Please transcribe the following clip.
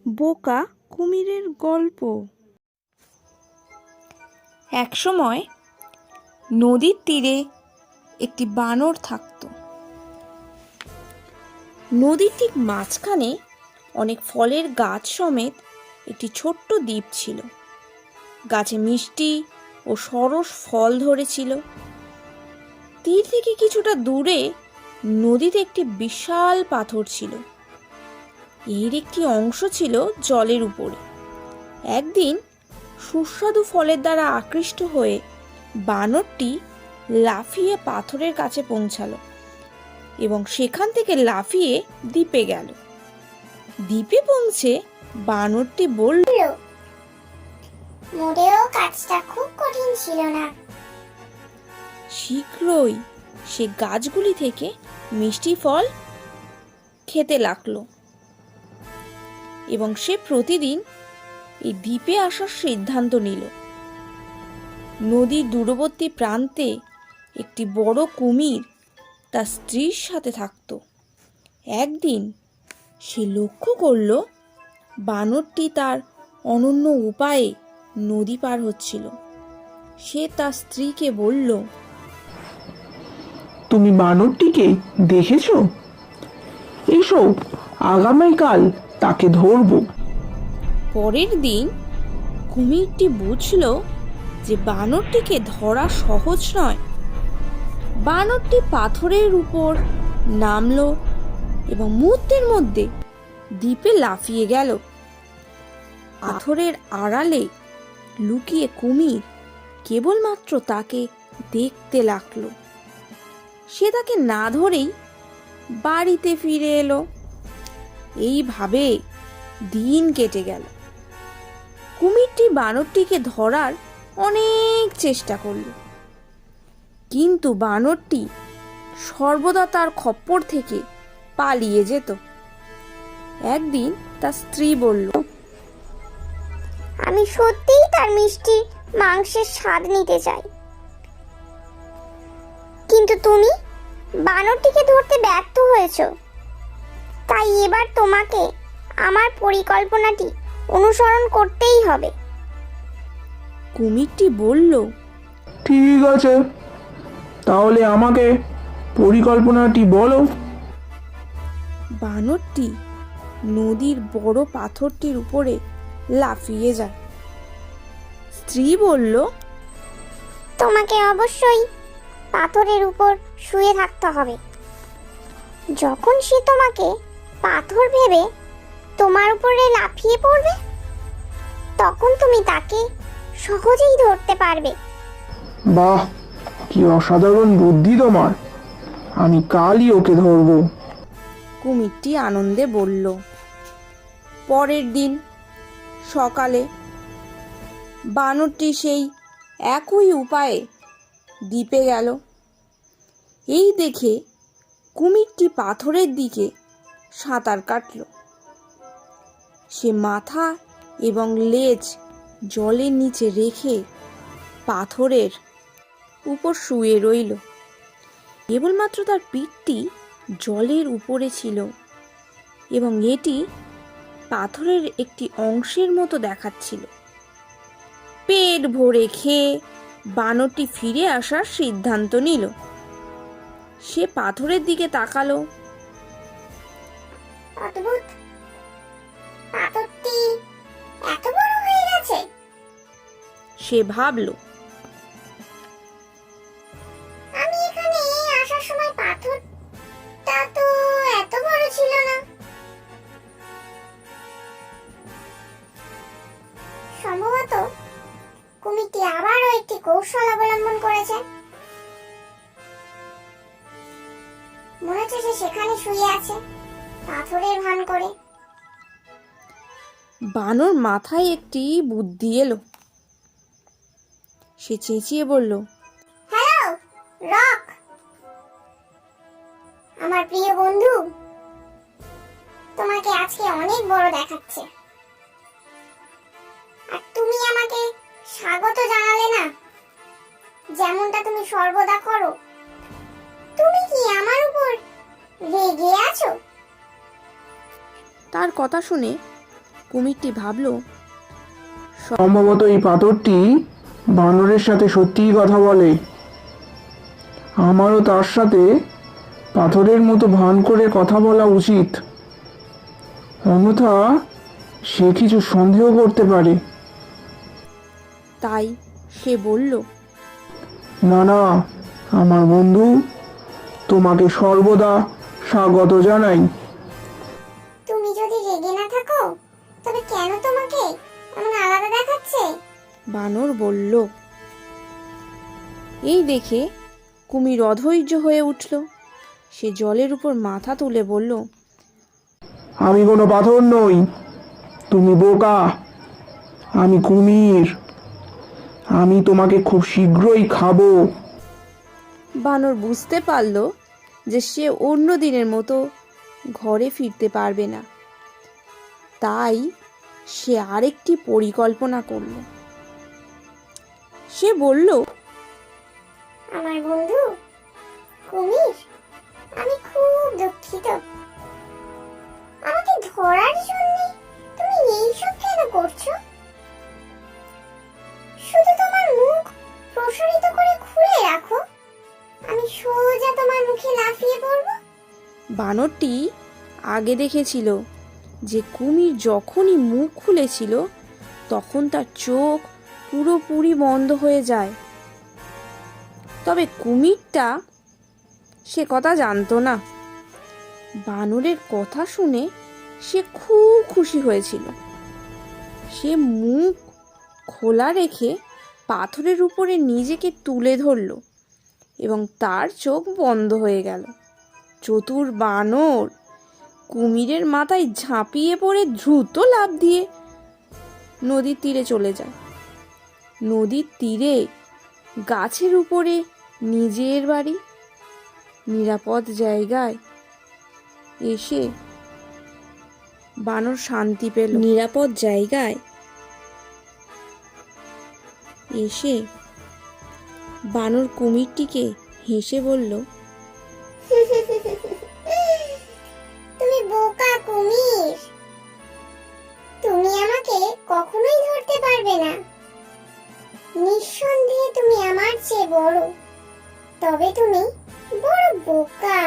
বোকা কুমিরের গল্প। একসময় নদীর তীরে একটি বানর থাকত। নদীর ঠিক মাঝখানে অনেক ফলের গাছ সমেত একটি ছোট্ট দ্বীপ ছিল। গাছে মিষ্টি ও সরস ফল ধরেছিল। তীর থেকে কিছুটা দূরে নদীতে একটি বিশাল পাথর ছিল। এর একটি অংশ ছিল জলের উপরে। একদিন সুস্বাদু ফলের দ্বারা আকৃষ্ট হয়ে বানরটি লাফিয়ে পাথরের কাছে পৌঁছালো এবং সেখান থেকে লাফিয়ে দ্বীপে গেল। দ্বীপে পৌঁছে বানরটি বলল, মোটেও কাজটা খুব কঠিন ছিল না। শীঘ্রই সে গাছগুলি থেকে মিষ্টি ফল খেতে লাগলো এবং সে প্রতিদিন এই দ্বীপে আসার সিদ্ধান্ত নিল। নদীর দূরবর্তী প্রান্তে একটি বড় কুমির তার স্ত্রীর সাথে থাকত। একদিন সে লক্ষ্য করল বানরটি তার অনন্য উপায়ে নদী পার হচ্ছিল। সে তার স্ত্রীকে বলল, তুমি বানরটিকে দেখেছো? এসো, আগামীকাল তাকে ধরবো। পরের দিন কুমিরটি বুঝল যে বানরটিকে ধরা সহজ নয়। বানরটি পাথরের উপর নামলো এবং মুহূর্তের মধ্যে দ্বীপে লাফিয়ে গেল। পাথরের আড়ালে লুকিয়ে কুমির কেবলমাত্র তাকে দেখতে লাগলো। সে তাকে না ধরেই বাড়িতে ফিরে এলো। এইভাবে দিন কেটে গেল। কুমিরটি বানরটিকে ধরার অনেক চেষ্টা করল, কিন্তু বানরটি সর্বদা তার খপ্পর থেকে পালিয়ে যেত। একদিন তার স্ত্রী বলল, আমি সত্যিই তার মিষ্টি মাংসের স্বাদ নিতে চাই, কিন্তু তুমি বানরটিকে ধরতে ব্যর্থ হয়েছো। তাই এবার তোমাকে আমার পরিকল্পনাটি অনুসরণ করতেই হবে। কুমিরটি বলল, ঠিক আছে, তাহলে আমাকে পরিকল্পনাটি বলো। বানরটি নদীর বড় পাথরটির উপরে লাফিয়ে যায়। স্ত্রী বলল, তোমাকে অবশ্যই পাথরের উপর শুয়ে থাকতে হবে। যখন সে তোমাকে পাথর ভেবে তোমার উপরে লাফিয়ে পড়বে, তখন তুমি তাকে সহজেই ধরতে পারবে। বাহ, কি অসাধারণ বুদ্ধি তোমার! আমি কালই ওকে ধরবো। কুমিরটি আনন্দে বলল। পরের দিন সকালে বানরটি সেই একই উপায়ে দ্বীপে গেল। এই দেখে কুমিরটি পাথরের দিকে সাঁতার কাটল। সে মাথা এবং লেজ জলের নিচে রেখে পাথরের উপর শুয়ে রইল। কেবলমাত্র তার পিঠটি জলের উপরে ছিল এবং এটি পাথরের একটি অংশের মতো দেখাচ্ছিল। পেট ভরে খেয়ে বানরটি ফিরে আসার সিদ্ধান্ত নিল। সে পাথরের দিকে তাকালো। অদ্ভুত, পাথরটি এত বড় হয়ে গেছে। সে ভাবল, আমি এখানে আসার সময় পাথরটা তো এত বড় ছিল না। সম্ভবত কুমিরটি আবারও একটি কৌশল অবলম্বন করেছে। মনে হচ্ছে সে সেখানে শুয়ে আছে, পাথরের ভান করে। বানর মাথায় একটি বুদ্ধি এলো। সে চেঁচিয়ে বলল, হ্যালো রক, আমার প্রিয় বন্ধু, তোমাকে আজকে অনেক বড় দেখাচ্ছে। আর তুমি আমাকে স্বাগত জানালে না, যেমনটা তুমি সর্বদা করো। তুমি কি আমার উপর রেগে আছো? তার কথা শুনে কুমিরটি ভাবল, সম্ভবত এই পাথরটি বানরের সাথে সত্যিই কথা বলে। আমারও তার সাথে পাথরের মতো ভান করে কথা বলা উচিত, অন্যথা সে কিছু সন্দেহ করতে পারে। তাই সে বলল, না না, আমার বন্ধু, তোমাকে সর্বদা স্বাগত জানাই। তুমি যদি রেগে না থাকো তবে কেন তোমাকে এমন আলাদা দেখাচ্ছে? বানর বলল। এই দেখে কুমির অধৈর্য হয়ে উঠল। সে জলের উপর মাথা তুলে বলল, আমি কোনো পাথর নই, তুমি বোকা। আমি কুমির, আমি তোমাকে খুব শীঘ্রই খাবো। বানর বুঝতে পারল যে সে অন্য দিনের মতো ঘরে ফিরতে পারবে না। তাই সে আরেকটি পরিকল্পনা করল। সে বলল, আমার বন্ধু কুমির, আমি খুব দুঃখিত। আমাকে ধরার জন্য তুমি এইসব কেন করছো? শুধু তোমার মুখ প্রসারিত করে খুলে রাখো, আমি সোজা তোমার মুখে লাফিয়ে পড়বো। বানরটি আগে দেখেছিল যে কুমির যখনই মুখ খুলেছিল তখন তার চোখ পুরোপুরি বন্ধ হয়ে যায়। তবে কুমিরটা সে কথা জানতো না। বানরের কথা শুনে সে খুব খুশি হয়েছিল। সে মুখ খোলা রেখে পাথরের উপরে নিজেকে তুলে ধরল এবং তার চোখ বন্ধ হয়ে গেল। চতুর বানর কুমিরের মাথায় ঝাঁপিয়ে পড়ে দ্রুত লাফ দিয়ে নদীর তীরে চলে যায়। নদীর তীরে গাছের উপরে নিজের বাড়ি, নিরাপদ জায়গায় এসে বানর শান্তি পেল। নিরাপদ জায়গায় এসে বানর কুমিরটিকে হেসে বলল, তুমি বোকা কুমির, তুমি আমাকে কখনোই ধরতে পারবে না। নিঃসন্দেহে তুমি আমার চেয়ে বড়, তবে তুমি বড় বোকা।